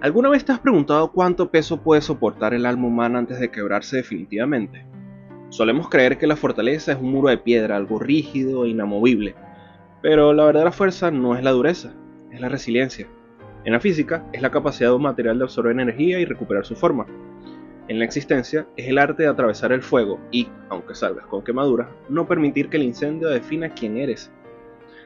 ¿Alguna vez te has preguntado cuánto peso puede soportar el alma humana antes de quebrarse definitivamente? Solemos creer que la fortaleza es un muro de piedra, algo rígido e inamovible, pero la verdadera fuerza no es la dureza, es la resiliencia. En la física, es la capacidad de un material de absorber energía y recuperar su forma. En la existencia, es el arte de atravesar el fuego y, aunque salgas con quemaduras, no permitir que el incendio defina quién eres.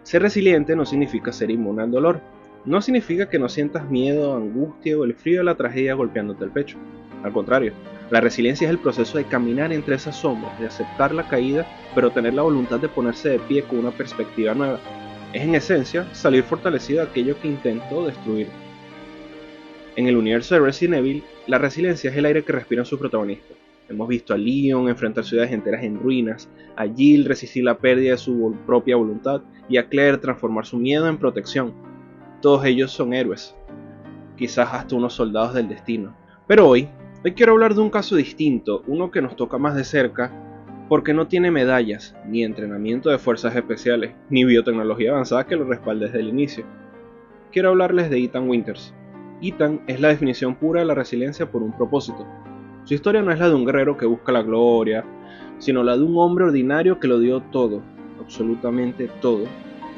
Ser resiliente no significa ser inmune al dolor. No significa que no sientas miedo, angustia o el frío de la tragedia golpeándote el pecho. Al contrario, la resiliencia es el proceso de caminar entre esas sombras, de aceptar la caída, pero tener la voluntad de ponerse de pie con una perspectiva nueva. Es en esencia salir fortalecido de aquello que intentó destruir. En el universo de Resident Evil, la resiliencia es el aire que respiran sus protagonistas. Hemos visto a Leon enfrentar ciudades enteras en ruinas, a Jill resistir la pérdida de su propia voluntad y a Claire transformar su miedo en protección. Todos ellos son héroes, quizás hasta unos soldados del destino. Pero hoy quiero hablar de un caso distinto, uno que nos toca más de cerca, porque no tiene medallas, ni entrenamiento de fuerzas especiales, ni biotecnología avanzada que lo respalde desde el inicio. Quiero hablarles de Ethan Winters. Ethan es la definición pura de la resiliencia por un propósito. Su historia no es la de un guerrero que busca la gloria, sino la de un hombre ordinario que lo dio todo, absolutamente todo,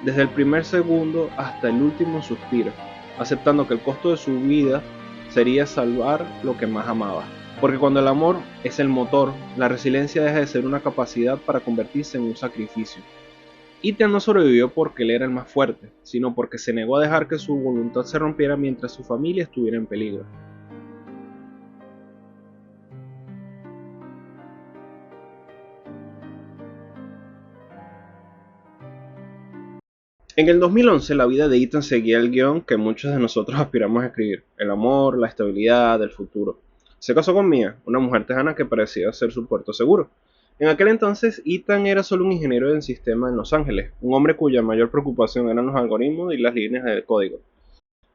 desde el primer segundo hasta el último suspiro, aceptando que el costo de su vida sería salvar lo que más amaba. Porque cuando el amor es el motor, la resiliencia deja de ser una capacidad para convertirse en un sacrificio. Ethan no sobrevivió porque él era el más fuerte, sino porque se negó a dejar que su voluntad se rompiera mientras su familia estuviera en peligro. En el 2011 la vida de Ethan seguía el guión que muchos de nosotros aspiramos a escribir: el amor, la estabilidad, el futuro. Se casó con Mia, una mujer tejana que parecía ser su puerto seguro. En aquel entonces, Ethan era solo un ingeniero en sistema en Los Ángeles, un hombre cuya mayor preocupación eran los algoritmos y las líneas de código.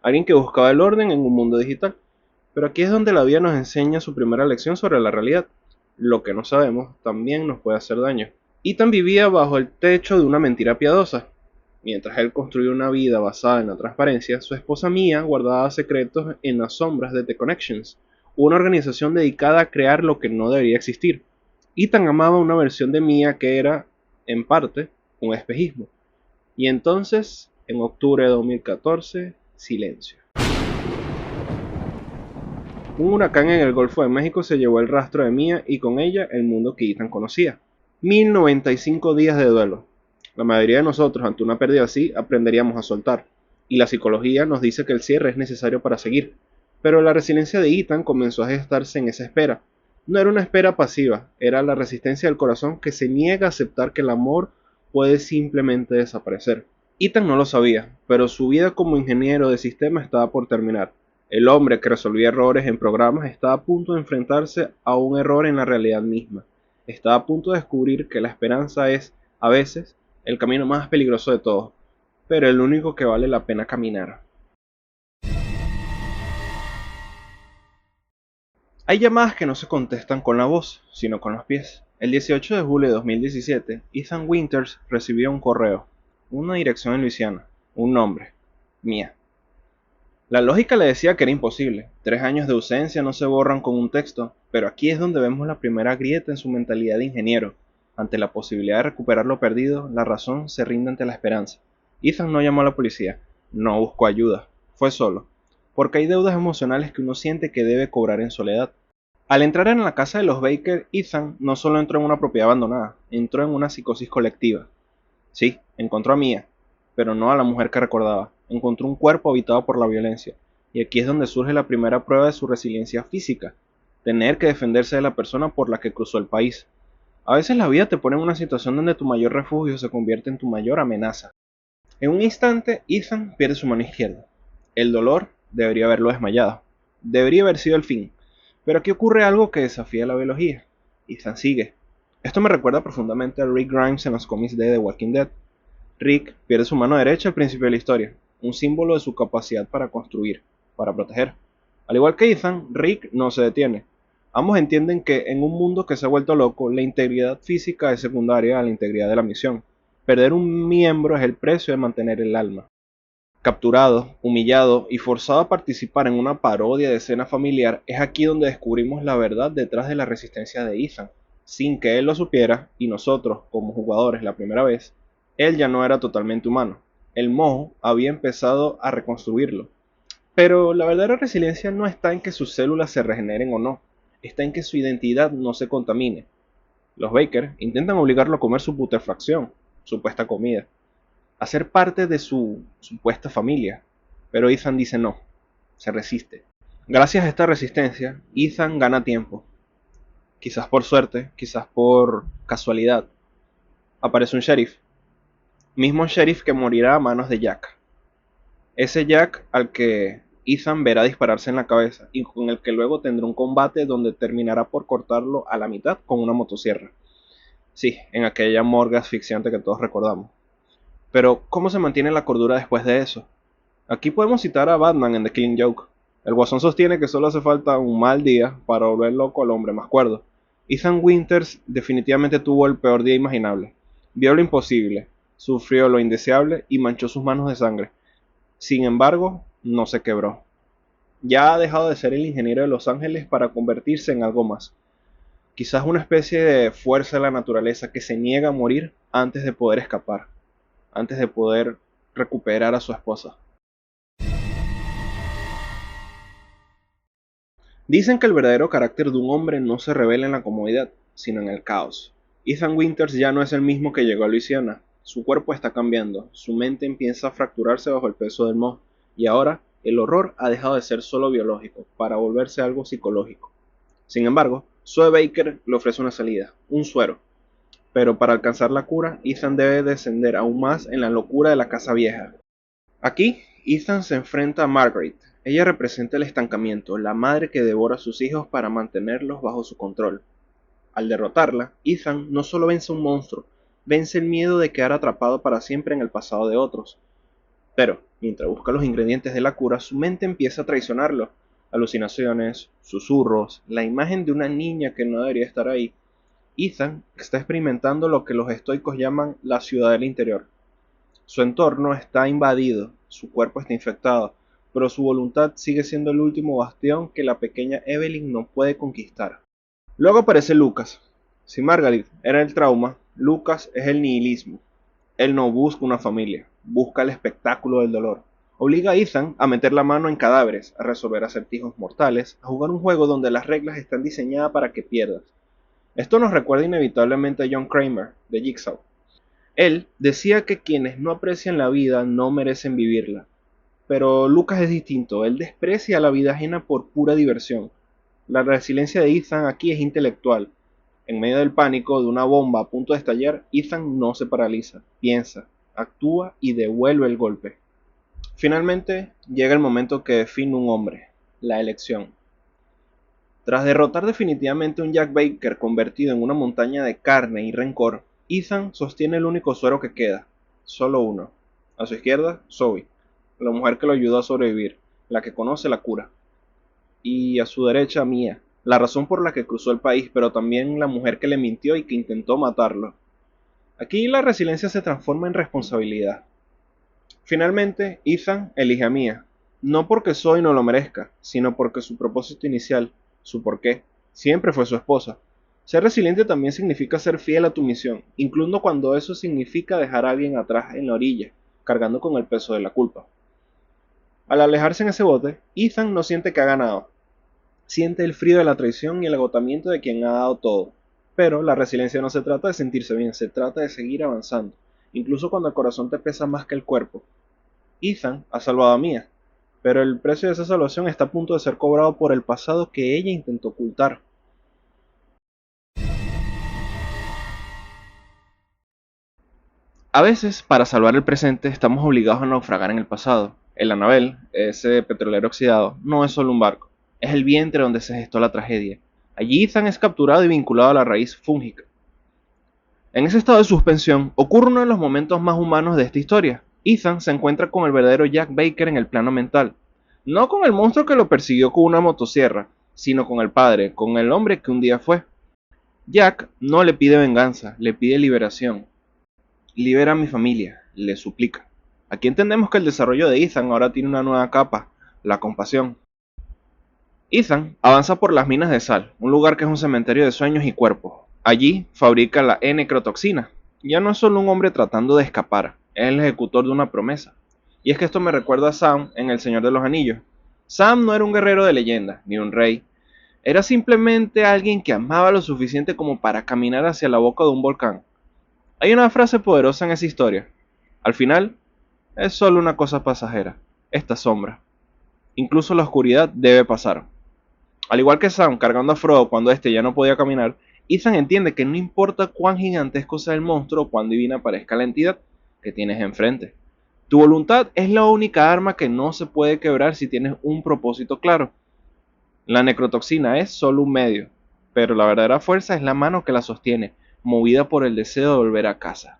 Alguien que buscaba el orden en un mundo digital. Pero aquí es donde la vida nos enseña su primera lección sobre la realidad. Lo que no sabemos también nos puede hacer daño. Ethan vivía bajo el techo de una mentira piadosa. Mientras él construía una vida basada en la transparencia, su esposa Mia guardaba secretos en las sombras de The Connections, una organización dedicada a crear lo que no debería existir. Ethan amaba una versión de Mia que era, en parte, un espejismo. Y entonces, en octubre de 2014, silencio. Un huracán en el Golfo de México se llevó el rastro de Mia y con ella el mundo que Ethan conocía. 1095 días de duelo. La mayoría de nosotros ante una pérdida así aprenderíamos a soltar, y la psicología nos dice que el cierre es necesario para seguir. Pero la resiliencia de Ethan comenzó a gestarse en esa espera. No era una espera pasiva, era la resistencia del corazón que se niega a aceptar que el amor puede simplemente desaparecer. Ethan no lo sabía, pero su vida como ingeniero de sistema estaba por terminar. El hombre que resolvía errores en programas estaba a punto de enfrentarse a un error en la realidad misma. Estaba a punto de descubrir que la esperanza es, a veces, el camino más peligroso de todos, pero el único que vale la pena caminar. Hay llamadas que no se contestan con la voz, sino con los pies. El 18 de julio de 2017, Ethan Winters recibió un correo, una dirección en Luisiana, un nombre: Mia. La lógica le decía que era imposible. 3 años de ausencia no se borran con un texto, pero aquí es donde vemos la primera grieta en su mentalidad de ingeniero. Ante la posibilidad de recuperar lo perdido, la razón se rinde ante la esperanza. Ethan no llamó a la policía, no buscó ayuda, fue solo, porque hay deudas emocionales que uno siente que debe cobrar en soledad. Al entrar en la casa de los Baker, Ethan no solo entró en una propiedad abandonada, entró en una psicosis colectiva. Sí, encontró a Mia, pero no a la mujer que recordaba. Encontró un cuerpo habitado por la violencia. Y aquí es donde surge la primera prueba de su resiliencia física: tener que defenderse de la persona por la que cruzó el país. A veces la vida te pone en una situación donde tu mayor refugio se convierte en tu mayor amenaza. En un instante, Ethan pierde su mano izquierda. El dolor debería haberlo desmayado. Debería haber sido el fin. Pero aquí ocurre algo que desafía la biología. Ethan sigue. Esto me recuerda profundamente a Rick Grimes en los cómics de The Walking Dead. Rick pierde su mano derecha al principio de la historia, un símbolo de su capacidad para construir, para proteger. Al igual que Ethan, Rick no se detiene. Ambos entienden que en un mundo que se ha vuelto loco, la integridad física es secundaria a la integridad de la misión. Perder un miembro es el precio de mantener el alma. Capturado, humillado y forzado a participar en una parodia de escena familiar, es aquí donde descubrimos la verdad detrás de la resistencia de Ethan. Sin que él lo supiera, y nosotros, como jugadores la primera vez, él ya no era totalmente humano. El moho había empezado a reconstruirlo. Pero la verdadera resiliencia no está en que sus células se regeneren o no, está en que su identidad no se contamine. Los Baker intentan obligarlo a comer su putrefacción, supuesta comida, a ser parte de su supuesta familia, pero Ethan dice no, se resiste. Gracias a esta resistencia, Ethan gana tiempo, quizás por suerte, quizás por casualidad. Aparece un sheriff, mismo sheriff que morirá a manos de Jack. Ese Jack al que Ethan verá dispararse en la cabeza y con el que luego tendrá un combate donde terminará por cortarlo a la mitad con una motosierra. Sí, en aquella morgue asfixiante que todos recordamos. Pero, ¿cómo se mantiene la cordura después de eso? Aquí podemos citar a Batman en The Killing Joke. El Guasón sostiene que solo hace falta un mal día para volver loco al hombre más cuerdo. Ethan Winters definitivamente tuvo el peor día imaginable. Vio lo imposible, sufrió lo indeseable y manchó sus manos de sangre. Sin embargo, no se quebró. Ya ha dejado de ser el ingeniero de Los Ángeles para convertirse en algo más. Quizás una especie de fuerza de la naturaleza que se niega a morir antes de poder escapar, antes de poder recuperar a su esposa. Dicen que el verdadero carácter de un hombre no se revela en la comodidad, sino en el caos. Ethan Winters ya no es el mismo que llegó a Luisiana. Su cuerpo está cambiando, su mente empieza a fracturarse bajo el peso del moho, y ahora el horror ha dejado de ser solo biológico para volverse algo psicológico. Sin embargo, Zoe Baker le ofrece una salida, un suero. Pero para alcanzar la cura, Ethan debe descender aún más en la locura de la casa vieja. Aquí, Ethan se enfrenta a Margaret. Ella representa el estancamiento, la madre que devora a sus hijos para mantenerlos bajo su control. Al derrotarla, Ethan no solo vence un monstruo, vence el miedo de quedar atrapado para siempre en el pasado de otros. Pero, mientras busca los ingredientes de la cura, su mente empieza a traicionarlo. Alucinaciones, susurros, la imagen de una niña que no debería estar ahí. Ethan está experimentando lo que los estoicos llaman la ciudadela interior. Su entorno está invadido, su cuerpo está infectado, pero su voluntad sigue siendo el último bastión que la pequeña Evelyn no puede conquistar. Luego aparece Lucas. Si Margaret era el trauma, Lucas es el nihilismo. Él no busca una familia, busca el espectáculo del dolor. Obliga a Ethan a meter la mano en cadáveres, a resolver acertijos mortales, a jugar un juego donde las reglas están diseñadas para que pierdas. Esto nos recuerda inevitablemente a John Kramer, de Jigsaw. Él decía que quienes no aprecian la vida no merecen vivirla. Pero Lucas es distinto, él desprecia la vida ajena por pura diversión. La resiliencia de Ethan aquí es intelectual. En medio del pánico de una bomba a punto de estallar, Ethan no se paraliza, piensa, actúa y devuelve el golpe. Finalmente, llega el momento que define un hombre, la elección. Tras derrotar definitivamente a un Jack Baker convertido en una montaña de carne y rencor, Ethan sostiene el único suero que queda, solo uno. A su izquierda, Zoe, la mujer que lo ayudó a sobrevivir, la que conoce la cura. Y a su derecha, Mia, la razón por la que cruzó el país, pero también la mujer que le mintió y que intentó matarlo. Aquí la resiliencia se transforma en responsabilidad. Finalmente, Ethan elige a Mia, no porque Zoe no lo merezca, sino porque su propósito inicial, su porqué, siempre fue su esposa. Ser resiliente también significa ser fiel a tu misión, incluso cuando eso significa dejar a alguien atrás en la orilla, cargando con el peso de la culpa. Al alejarse en ese bote, Ethan no siente que ha ganado. Siente el frío de la traición y el agotamiento de quien ha dado todo. Pero la resiliencia no se trata de sentirse bien, se trata de seguir avanzando, incluso cuando el corazón te pesa más que el cuerpo. Ethan ha salvado a Mia, pero el precio de esa salvación está a punto de ser cobrado por el pasado que ella intentó ocultar. A veces, para salvar el presente, estamos obligados a naufragar en el pasado. El Annabelle, ese petrolero oxidado, no es solo un barco, es el vientre donde se gestó la tragedia. Allí Ethan es capturado y vinculado a la raíz fúngica. En ese estado de suspensión, ocurre uno de los momentos más humanos de esta historia. Ethan se encuentra con el verdadero Jack Baker en el plano mental. No con el monstruo que lo persiguió con una motosierra, sino con el padre, con el hombre que un día fue. Jack no le pide venganza, le pide liberación. Libera a mi familia, le suplica. Aquí entendemos que el desarrollo de Ethan ahora tiene una nueva capa, la compasión. Ethan avanza por las minas de sal, un lugar que es un cementerio de sueños y cuerpos. Allí fabrica la necrotoxina. Ya no es solo un hombre tratando de escapar, es el ejecutor de una promesa. Y es que esto me recuerda a Sam en El Señor de los Anillos. Sam no era un guerrero de leyenda, ni un rey. Era simplemente alguien que amaba lo suficiente como para caminar hacia la boca de un volcán. Hay una frase poderosa en esa historia. Al final, es solo una cosa pasajera, esta sombra. Incluso la oscuridad debe pasar. Al igual que Sam cargando a Frodo cuando éste ya no podía caminar, Ethan entiende que no importa cuán gigantesco sea el monstruo o cuán divina parezca la entidad que tienes enfrente. Tu voluntad es la única arma que no se puede quebrar si tienes un propósito claro. La necrotoxina es solo un medio, pero la verdadera fuerza es la mano que la sostiene, movida por el deseo de volver a casa.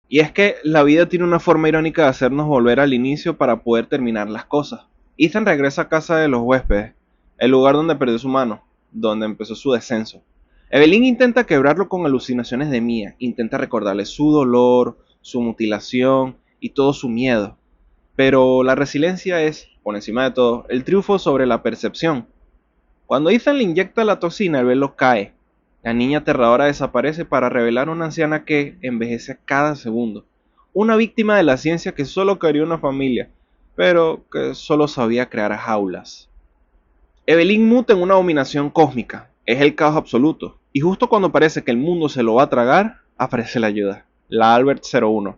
Y es que la vida tiene una forma irónica de hacernos volver al inicio para poder terminar las cosas. Ethan regresa a casa de los huéspedes, el lugar donde perdió su mano, donde empezó su descenso. Evelyn intenta quebrarlo con alucinaciones de Mia, intenta recordarle su dolor, su mutilación y todo su miedo. Pero la resiliencia es, por encima de todo, el triunfo sobre la percepción. Cuando Ethan le inyecta la toxina, el velo cae. La niña aterradora desaparece para revelar una anciana que envejece cada segundo. Una víctima de la ciencia que solo quería una familia, pero que solo sabía crear jaulas. Evelyn muta en una abominación cósmica. Es el caos absoluto. Y justo cuando parece que el mundo se lo va a tragar, aparece la ayuda. La Albert-01.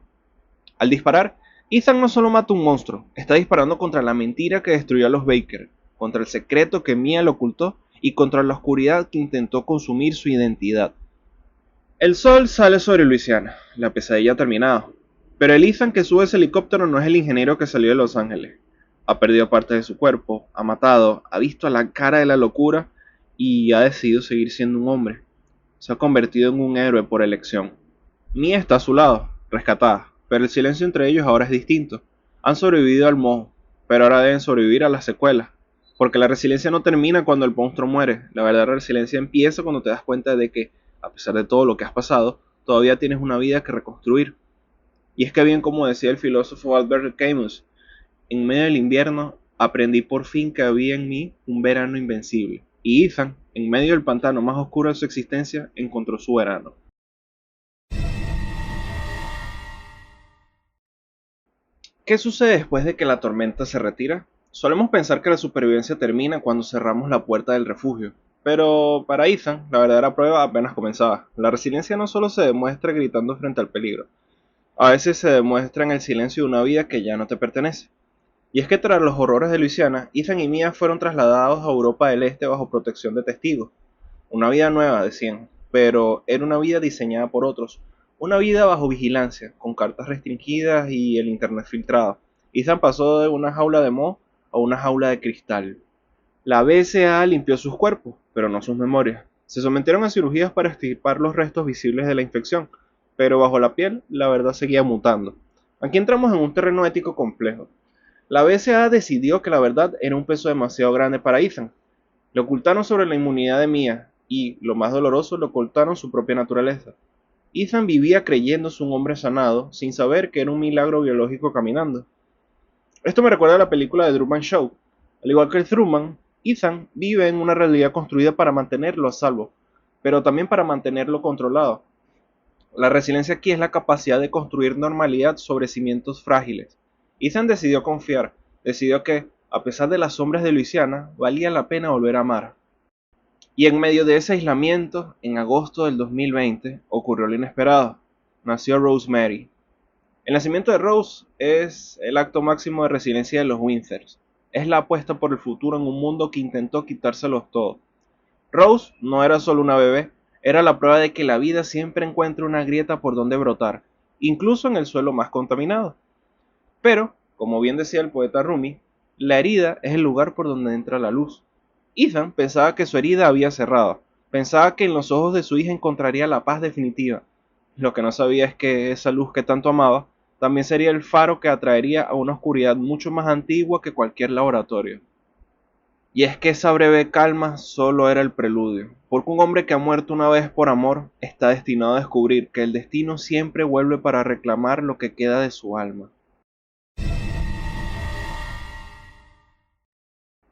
Al disparar, Ethan no solo mata un monstruo, está disparando contra la mentira que destruyó a los Baker, contra el secreto que Mia le ocultó y contra la oscuridad que intentó consumir su identidad. El sol sale sobre Luisiana, la pesadilla ha terminado, pero el Ethan que sube ese helicóptero no es el ingeniero que salió de Los Ángeles. Ha perdido parte de su cuerpo, ha matado, ha visto a la cara de la locura y ha decidido seguir siendo un hombre. Se ha convertido en un héroe por elección. Mia está a su lado, rescatada, pero el silencio entre ellos ahora es distinto. Han sobrevivido al moho, pero ahora deben sobrevivir a las secuelas. Porque la resiliencia no termina cuando el monstruo muere. La verdadera resiliencia empieza cuando te das cuenta de que, a pesar de todo lo que has pasado, todavía tienes una vida que reconstruir. Y es que bien como decía el filósofo Albert Camus, en medio del invierno aprendí por fin que había en mí un verano invencible. Y Ethan, en medio del pantano más oscuro de su existencia, encontró su verano. ¿Qué sucede después de que la tormenta se retira? Solemos pensar que la supervivencia termina cuando cerramos la puerta del refugio, pero para Ethan, la verdadera prueba apenas comenzaba. La resiliencia no solo se demuestra gritando frente al peligro, a veces se demuestra en el silencio de una vida que ya no te pertenece. Y es que tras los horrores de Luisiana, Ethan y Mia fueron trasladados a Europa del Este bajo protección de testigos. Una vida nueva, decían, pero era una vida diseñada por otros. Una vida bajo vigilancia, con cartas restringidas y el internet filtrado. Ethan pasó de una jaula de moho a una jaula de cristal. La BCA limpió sus cuerpos, pero no sus memorias. Se sometieron a cirugías para extirpar los restos visibles de la infección, pero bajo la piel la verdad seguía mutando. Aquí entramos en un terreno ético complejo. La BCA decidió que la verdad era un peso demasiado grande para Ethan. Le ocultaron sobre la inmunidad de Mia y, lo más doloroso, le ocultaron su propia naturaleza. Ethan vivía creyéndose un hombre sanado, sin saber que era un milagro biológico caminando. Esto me recuerda a la película de Truman Show. Al igual que el Truman, Ethan vive en una realidad construida para mantenerlo a salvo, pero también para mantenerlo controlado. La resiliencia aquí es la capacidad de construir normalidad sobre cimientos frágiles. Ethan decidió confiar, decidió que, a pesar de las sombras de Luisiana, valía la pena volver a amar. Y en medio de ese aislamiento, en agosto del 2020, ocurrió lo inesperado. Nació Rosemary. El nacimiento de Rose es el acto máximo de resiliencia de los Windsors. Es la apuesta por el futuro en un mundo que intentó quitárselos todo. Rose no era solo una bebé, era la prueba de que la vida siempre encuentra una grieta por donde brotar, incluso en el suelo más contaminado. Pero, como bien decía el poeta Rumi, la herida es el lugar por donde entra la luz. Ethan pensaba que su herida había cerrado, pensaba que en los ojos de su hija encontraría la paz definitiva. Lo que no sabía es que esa luz que tanto amaba también sería el faro que atraería a una oscuridad mucho más antigua que cualquier laboratorio. Y es que esa breve calma solo era el preludio, porque un hombre que ha muerto una vez por amor está destinado a descubrir que el destino siempre vuelve para reclamar lo que queda de su alma.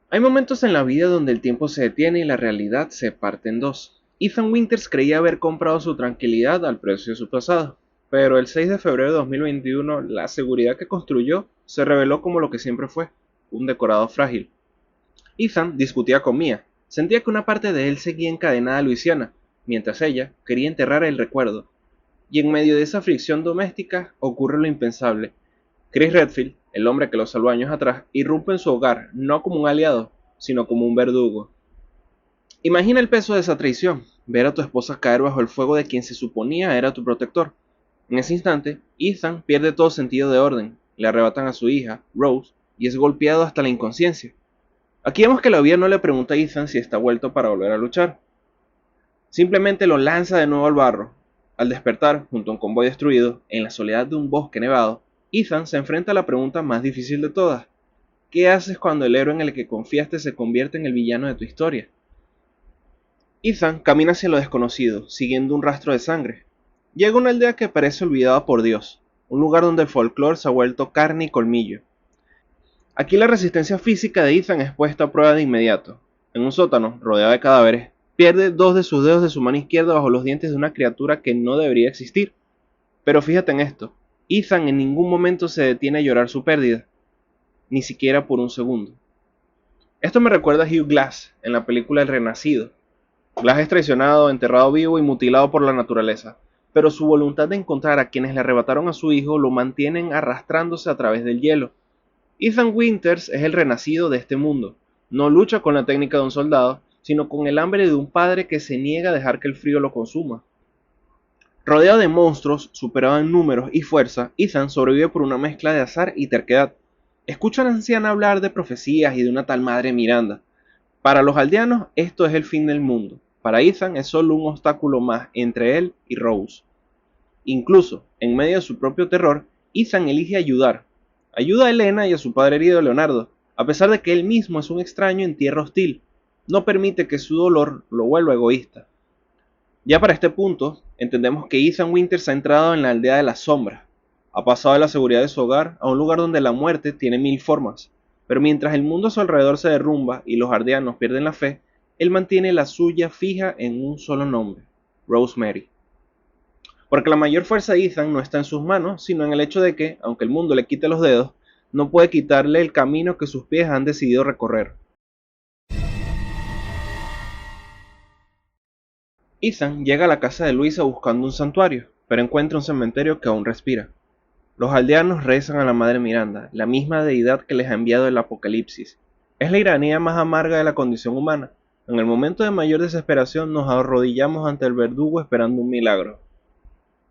Hay momentos en la vida donde el tiempo se detiene y la realidad se parte en dos. Ethan Winters creía haber comprado su tranquilidad al precio de su pasado, pero el 6 de febrero de 2021 la seguridad que construyó se reveló como lo que siempre fue, un decorado frágil. Ethan discutía con Mia, sentía que una parte de él seguía encadenada a Luisiana, mientras ella quería enterrar el recuerdo. Y en medio de esa fricción doméstica ocurre lo impensable. Chris Redfield, el hombre que lo salvó años atrás, irrumpe en su hogar, no como un aliado, sino como un verdugo. Imagina el peso de esa traición, ver a tu esposa caer bajo el fuego de quien se suponía era tu protector. En ese instante, Ethan pierde todo sentido de orden, le arrebatan a su hija, Rose, y es golpeado hasta la inconsciencia. Aquí vemos que la vida no le pregunta a Ethan si está vuelto para volver a luchar. Simplemente lo lanza de nuevo al barro. Al despertar, junto a un convoy destruido, en la soledad de un bosque nevado, Ethan se enfrenta a la pregunta más difícil de todas. ¿Qué haces cuando el héroe en el que confiaste se convierte en el villano de tu historia? Ethan camina hacia lo desconocido, siguiendo un rastro de sangre. Llega a una aldea que parece olvidada por Dios, un lugar donde el folclore se ha vuelto carne y colmillo. Aquí la resistencia física de Ethan es puesta a prueba de inmediato. En un sótano, rodeado de cadáveres, pierde dos de sus dedos de su mano izquierda bajo los dientes de una criatura que no debería existir. Pero fíjate en esto, Ethan en ningún momento se detiene a llorar su pérdida, ni siquiera por un segundo. Esto me recuerda a Hugh Glass en la película El Renacido. Glass es traicionado, enterrado vivo y mutilado por la naturaleza, pero su voluntad de encontrar a quienes le arrebataron a su hijo lo mantienen arrastrándose a través del hielo. Ethan Winters es el renacido de este mundo. No lucha con la técnica de un soldado, sino con el hambre de un padre que se niega a dejar que el frío lo consuma. Rodeado de monstruos, superado en números y fuerza, Ethan sobrevive por una mezcla de azar y terquedad. Escucha a la anciana hablar de profecías y de una tal madre Miranda. Para los aldeanos esto es el fin del mundo. Para Ethan es solo un obstáculo más entre él y Rose. Incluso, en medio de su propio terror, Ethan elige ayudar. Ayuda a Elena y a su padre herido Leonardo, a pesar de que él mismo es un extraño en tierra hostil. No permite que su dolor lo vuelva egoísta. Ya para este punto, entendemos que Ethan Winters ha entrado en la aldea de las sombras. Ha pasado de la seguridad de su hogar a un lugar donde la muerte tiene mil formas. Pero mientras el mundo a su alrededor se derrumba y los aldeanos pierden la fe, él mantiene la suya fija en un solo nombre, Rosemary. Porque la mayor fuerza de Ethan no está en sus manos, sino en el hecho de que, aunque el mundo le quite los dedos, no puede quitarle el camino que sus pies han decidido recorrer. Ethan llega a la casa de Luisa buscando un santuario, pero encuentra un cementerio que aún respira. Los aldeanos rezan a la Madre Miranda, la misma deidad que les ha enviado el Apocalipsis. Es la ironía más amarga de la condición humana. En el momento de mayor desesperación nos arrodillamos ante el verdugo esperando un milagro.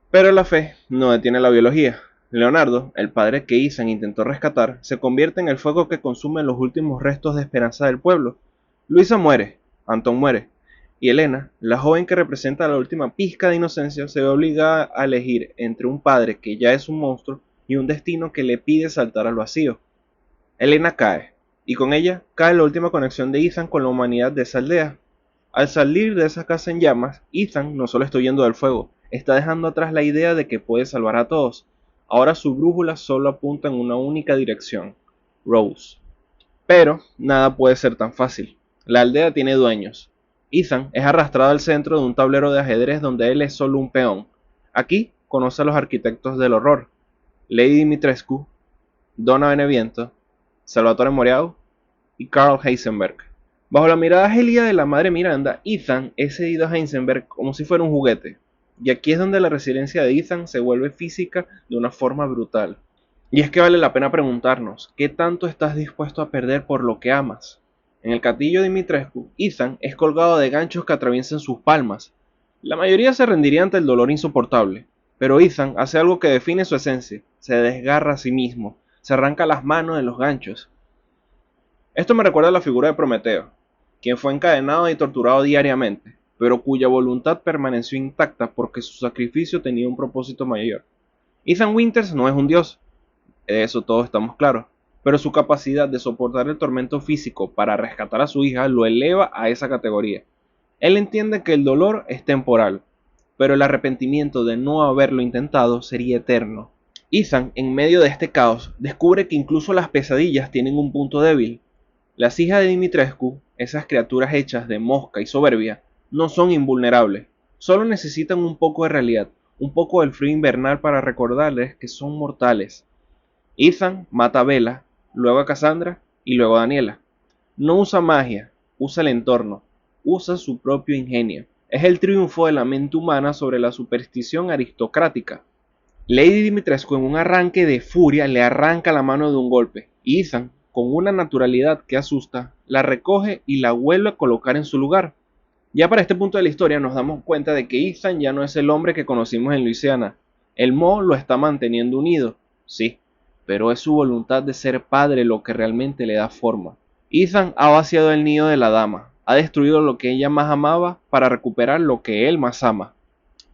Pero la fe no detiene la biología. Leonardo, el padre que Ethan intentó rescatar, se convierte en el fuego que consume los últimos restos de esperanza del pueblo. Luisa muere, Anton muere, y Elena, la joven que representa la última pizca de inocencia, se ve obligada a elegir entre un padre que ya es un monstruo y un destino que le pide saltar al vacío. Elena cae, y con ella cae la última conexión de Ethan con la humanidad de esa aldea. Al salir de esa casa en llamas, Ethan no solo está huyendo del fuego, está dejando atrás la idea de que puede salvar a todos. Ahora su brújula solo apunta en una única dirección, Rose. Pero nada puede ser tan fácil. La aldea tiene dueños. Ethan es arrastrado al centro de un tablero de ajedrez donde él es solo un peón. Aquí conoce a los arquitectos del horror, Lady Dimitrescu, Donna Beneviento, Salvatore Moriau y Carl Heisenberg. Bajo la mirada gélida de la madre Miranda, Ethan es cedido a Heisenberg como si fuera un juguete. Y aquí es donde la resiliencia de Ethan se vuelve física de una forma brutal. Y es que vale la pena preguntarnos, ¿qué tanto estás dispuesto a perder por lo que amas? En el castillo de Dimitrescu, Ethan es colgado de ganchos que atraviesan sus palmas. La mayoría se rendiría ante el dolor insoportable, pero Ethan hace algo que define su esencia, se desgarra a sí mismo, se arranca las manos de los ganchos. Esto me recuerda a la figura de Prometeo, quien fue encadenado y torturado diariamente, pero cuya voluntad permaneció intacta porque su sacrificio tenía un propósito mayor. Ethan Winters no es un dios, de eso todos estamos claros, pero su capacidad de soportar el tormento físico para rescatar a su hija lo eleva a esa categoría. Él entiende que el dolor es temporal, pero el arrepentimiento de no haberlo intentado sería eterno. Ethan, en medio de este caos, descubre que incluso las pesadillas tienen un punto débil. Las hijas de Dimitrescu, esas criaturas hechas de mosca y soberbia, no son invulnerables, solo necesitan un poco de realidad, un poco del frío invernal para recordarles que son mortales. Ethan mata a Bella, luego a Cassandra y luego a Daniela. No usa magia, usa el entorno, usa su propio ingenio. Es el triunfo de la mente humana sobre la superstición aristocrática. Lady Dimitrescu en un arranque de furia le arranca la mano de un golpe, y Ethan, con una naturalidad que asusta, la recoge y la vuelve a colocar en su lugar. Ya para este punto de la historia nos damos cuenta de que Ethan ya no es el hombre que conocimos en Luisiana. El Mo lo está manteniendo unido, sí, pero es su voluntad de ser padre lo que realmente le da forma. Ethan ha vaciado el nido de la dama, ha destruido lo que ella más amaba para recuperar lo que él más ama.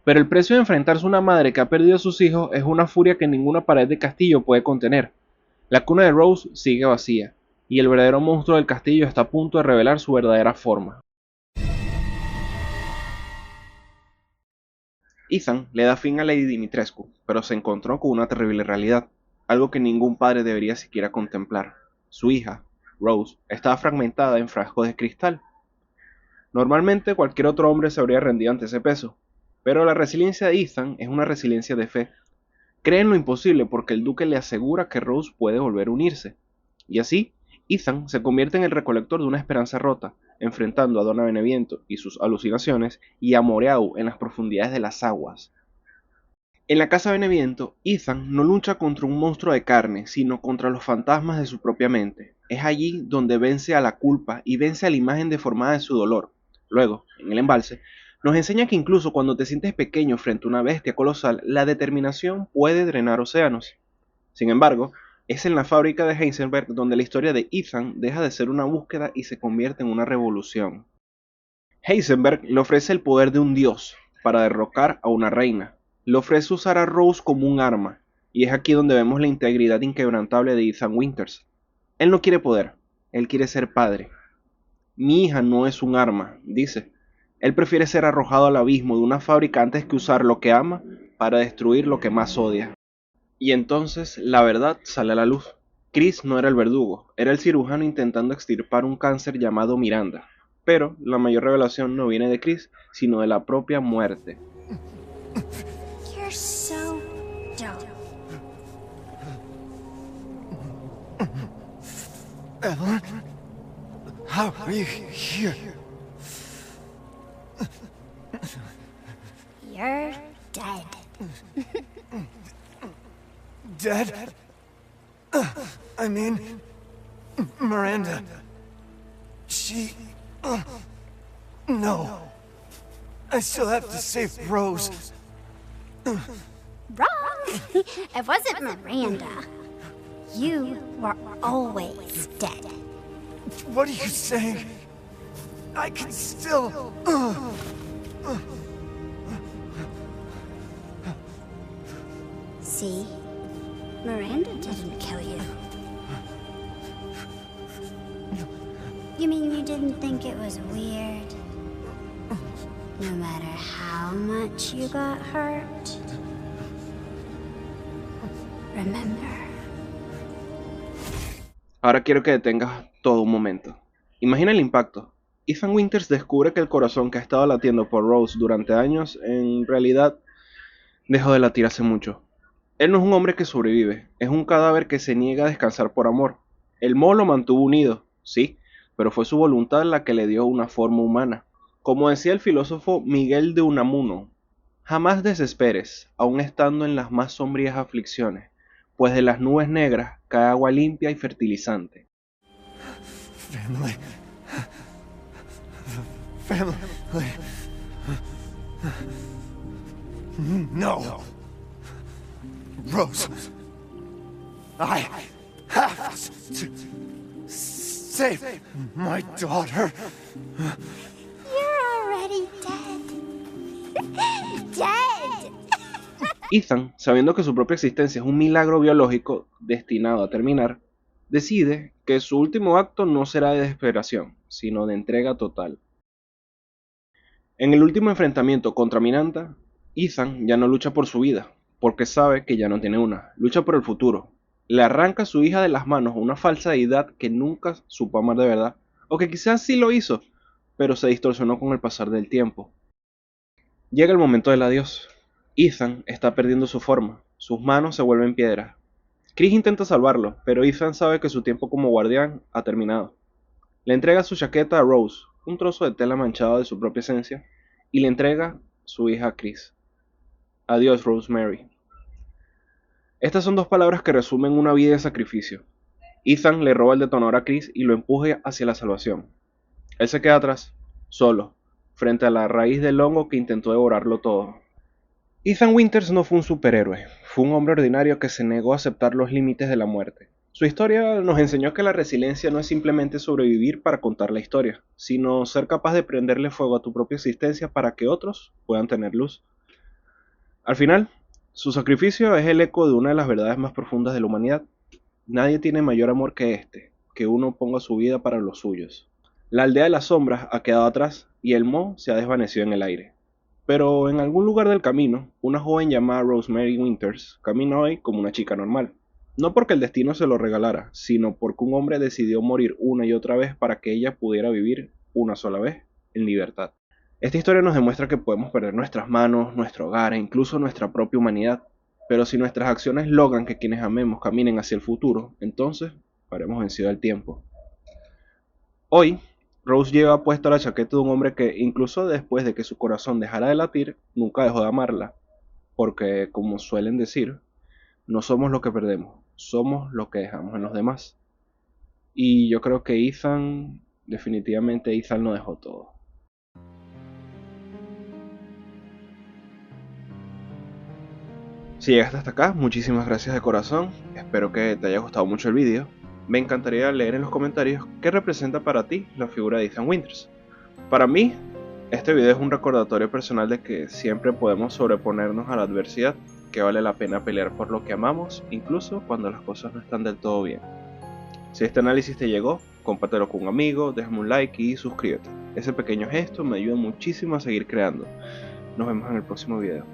Pero el precio de enfrentarse a una madre que ha perdido a sus hijos es una furia que ninguna pared de castillo puede contener. La cuna de Rose sigue vacía, y el verdadero monstruo del castillo está a punto de revelar su verdadera forma. Ethan le da fin a Lady Dimitrescu, pero se encontró con una terrible realidad, algo que ningún padre debería siquiera contemplar. Su hija, Rose, estaba fragmentada en frascos de cristal. Normalmente cualquier otro hombre se habría rendido ante ese peso, pero la resiliencia de Ethan es una resiliencia de fe. Cree en lo imposible porque el duque le asegura que Rose puede volver a unirse. Y así, Ethan se convierte en el recolector de una esperanza rota, enfrentando a Donna Beneviento y sus alucinaciones y a Moreau en las profundidades de las aguas. En la casa Beneviento, Ethan no lucha contra un monstruo de carne, sino contra los fantasmas de su propia mente. Es allí donde vence a la culpa y vence a la imagen deformada de su dolor. Luego, en el embalse, nos enseña que incluso cuando te sientes pequeño frente a una bestia colosal, la determinación puede drenar océanos. Sin embargo, es en la fábrica de Heisenberg donde la historia de Ethan deja de ser una búsqueda y se convierte en una revolución. Heisenberg le ofrece el poder de un dios para derrocar a una reina. Le ofrece usar a Rose como un arma, y es aquí donde vemos la integridad inquebrantable de Ethan Winters. Él no quiere poder, él quiere ser padre. Mi hija no es un arma, dice. Él prefiere ser arrojado al abismo de una fábrica antes que usar lo que ama para destruir lo que más odia. Y entonces la verdad sale a la luz. Chris no era el verdugo, era el cirujano intentando extirpar un cáncer llamado Miranda. Pero la mayor revelación no viene de Chris, sino de la propia muerte. You're so dumb. Evelyn? How are you here? You're dead. Dead? I mean, Miranda. She... No. I still have to save Rose. Wrong. It wasn't Miranda. You were always dead. What are you saying? I can still... See? Miranda didn't kill you. You mean you didn't think it was weird? No matter how much you got hurt? Remember. Ahora quiero que detengas todo un momento. Imagina el impacto. Ethan Winters descubre que el corazón que ha estado latiendo por Rose durante años, en realidad, dejó de latir hace mucho. Él no es un hombre que sobrevive, es un cadáver que se niega a descansar por amor. El Mo lo mantuvo unido, sí, pero fue su voluntad la que le dio una forma humana. Como decía el filósofo Miguel de Unamuno, jamás desesperes, aun estando en las más sombrías aflicciones, pues de las nubes negras cae agua limpia y fertilizante. Family. Family. No. Rose. I have to save my daughter. You're already dead. Dead! Ethan, sabiendo que su propia existencia es un milagro biológico destinado a terminar, decide que su último acto no será de desesperación, sino de entrega total. En el último enfrentamiento contra Miranda, Ethan ya no lucha por su vida, porque sabe que ya no tiene una, lucha por el futuro. le arranca a su hija de las manos a una falsa deidad que nunca supo amar de verdad, o que quizás sí lo hizo, pero se distorsionó con el pasar del tiempo. Llega el momento del adiós. Ethan está perdiendo su forma, sus manos se vuelven piedras. Chris intenta salvarlo, pero Ethan sabe que su tiempo como guardián ha terminado. Le entrega su chaqueta a Rose, un trozo de tela manchado de su propia esencia, y le entrega su hija a Chris. Adiós, Rosemary. Estas son dos palabras que resumen una vida de sacrificio. Ethan le roba el detonador a Chris y lo empuja hacia la salvación. Él se queda atrás, solo, frente a la raíz del hongo que intentó devorarlo todo. Ethan Winters no fue un superhéroe, fue un hombre ordinario que se negó a aceptar los límites de la muerte. Su historia nos enseñó que la resiliencia no es simplemente sobrevivir para contar la historia, sino ser capaz de prenderle fuego a tu propia existencia para que otros puedan tener luz. Al final, su sacrificio es el eco de una de las verdades más profundas de la humanidad. Nadie tiene mayor amor que este, que uno ponga su vida para los suyos. La aldea de las sombras ha quedado atrás y el Mo se ha desvanecido en el aire. Pero en algún lugar del camino, una joven llamada Rosemary Winters camina hoy como una chica normal. No porque el destino se lo regalara, sino porque un hombre decidió morir una y otra vez para que ella pudiera vivir una sola vez en libertad. Esta historia nos demuestra que podemos perder nuestras manos, nuestro hogar e incluso nuestra propia humanidad, pero si nuestras acciones logran que quienes amemos caminen hacia el futuro, entonces habremos vencido el tiempo. Hoy, Rose lleva puesta la chaqueta de un hombre que, incluso después de que su corazón dejara de latir, nunca dejó de amarla, porque, como suelen decir, no somos lo que perdemos, somos lo que dejamos en los demás. Y yo creo que definitivamente Ethan lo dejó todo. Si llegaste hasta acá, muchísimas gracias de corazón, espero que te haya gustado mucho el vídeo. Me encantaría leer en los comentarios qué representa para ti la figura de Ethan Winters. Para mí, este video es un recordatorio personal de que siempre podemos sobreponernos a la adversidad, que vale la pena pelear por lo que amamos, incluso cuando las cosas no están del todo bien. Si este análisis te llegó, compártelo con un amigo, déjame un like y suscríbete. Ese pequeño gesto me ayuda muchísimo a seguir creando. Nos vemos en el próximo video.